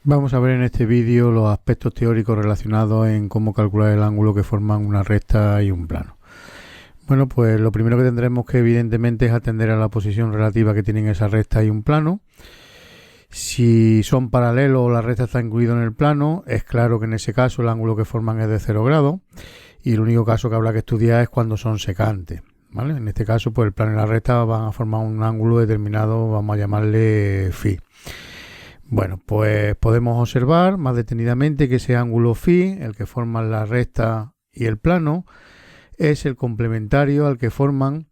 Vamos a ver en este vídeo los aspectos teóricos relacionados en cómo calcular el ángulo que forman una recta y un plano. Bueno, pues lo primero que tendremos que evidentemente es atender a la posición relativa que tienen esa recta y un plano. Si son paralelos o la recta está incluida en el plano, es claro que en ese caso el ángulo que forman es de 0 grados y el único caso que habrá que estudiar es cuando son secantes, ¿vale? En este caso, pues el plano y la recta van a formar un ángulo determinado, vamos a llamarle phi. Bueno, pues podemos observar más detenidamente que ese ángulo phi, el que forman la recta y el plano, es el complementario al que forman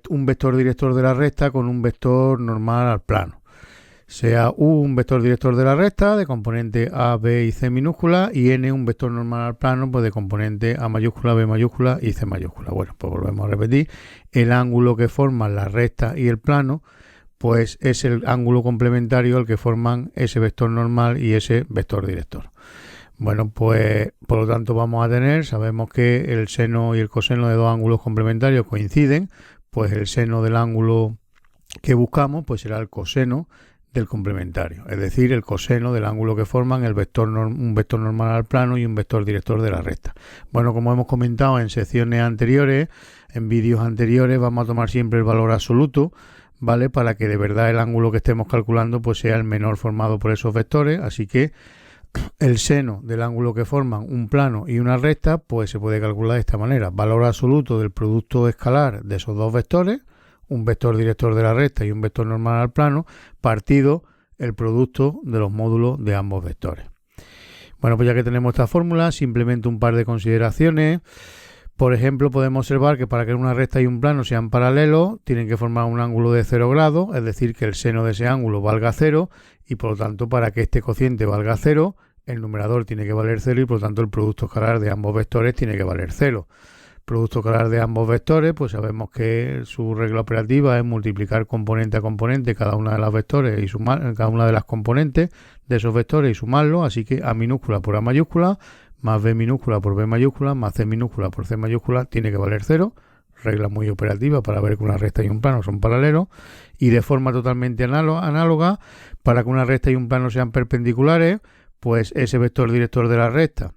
un vector director de la recta con un vector normal al plano. Sea U un vector director de la recta de componente A, B y C minúscula y N un vector normal al plano pues de componente A mayúscula, B mayúscula y C mayúscula. Bueno, pues volvemos a repetir, el ángulo que forman la recta y el plano pues es el ángulo complementario al que forman ese vector normal y ese vector director. Bueno, pues por lo tanto vamos a tener, sabemos que el seno y el coseno de dos ángulos complementarios coinciden, pues el seno del ángulo que buscamos pues será el coseno del complementario, es decir, el coseno del ángulo que forman un vector normal al plano y un vector director de la recta. Bueno, como hemos comentado en secciones anteriores, en vídeos anteriores, vamos a tomar siempre el valor absoluto, ¿vale? Para que de verdad el ángulo que estemos calculando pues sea el menor formado por esos vectores, así que el seno del ángulo que forman un plano y una recta pues se puede calcular de esta manera, valor absoluto del producto escalar de esos dos vectores, un vector director de la recta y un vector normal al plano, partido el producto de los módulos de ambos vectores. Bueno, pues ya que tenemos esta fórmula, simplemente un par de consideraciones. Por ejemplo, podemos observar que para que una recta y un plano sean paralelos, tienen que formar un ángulo de 0 grados, es decir, que el seno de ese ángulo valga 0, y por lo tanto, para que este cociente valga 0, el numerador tiene que valer 0 y por lo tanto el producto escalar de ambos vectores tiene que valer 0. Producto escalar de ambos vectores, pues sabemos que su regla operativa es multiplicar componente a componente cada una de las vectores y sumar cada una de las componentes de esos vectores y sumarlo, así que A minúscula por A mayúscula más B minúscula por B mayúscula más C minúscula por C mayúscula tiene que valer 0, regla muy operativa para ver que una recta y un plano son paralelos, y de forma totalmente análoga, para que una recta y un plano sean perpendiculares, pues ese vector director de la recta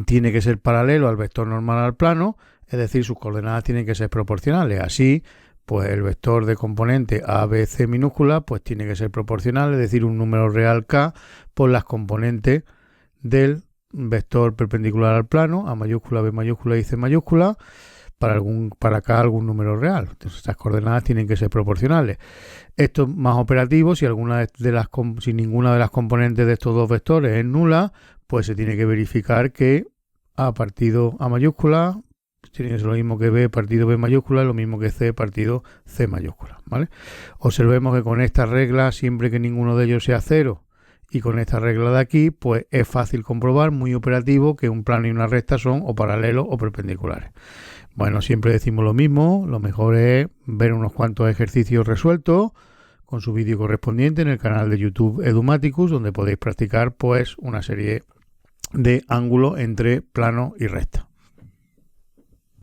tiene que ser paralelo al vector normal al plano, es decir, sus coordenadas tienen que ser proporcionales. Así, pues el vector de componente ABC minúscula pues tiene que ser proporcional, es decir, un número real K por las componentes del vector perpendicular al plano, A mayúscula, B mayúscula y C mayúscula, para K algún número real. Entonces, estas coordenadas tienen que ser proporcionales. Esto es más operativo, si ninguna de las componentes de estos dos vectores es nula, pues se tiene que verificar que A partido A mayúscula tiene que ser lo mismo que B partido B mayúscula, lo mismo que C partido C mayúscula, ¿vale? Observemos que con esta regla, siempre que ninguno de ellos sea 0, y con esta regla de aquí, pues es fácil comprobar, muy operativo, que un plano y una recta son o paralelos o perpendiculares. Bueno, siempre decimos lo mismo, lo mejor es ver unos cuantos ejercicios resueltos con su vídeo correspondiente en el canal de YouTube Edumaticus, donde podéis practicar pues una serie de ángulos entre plano y recta.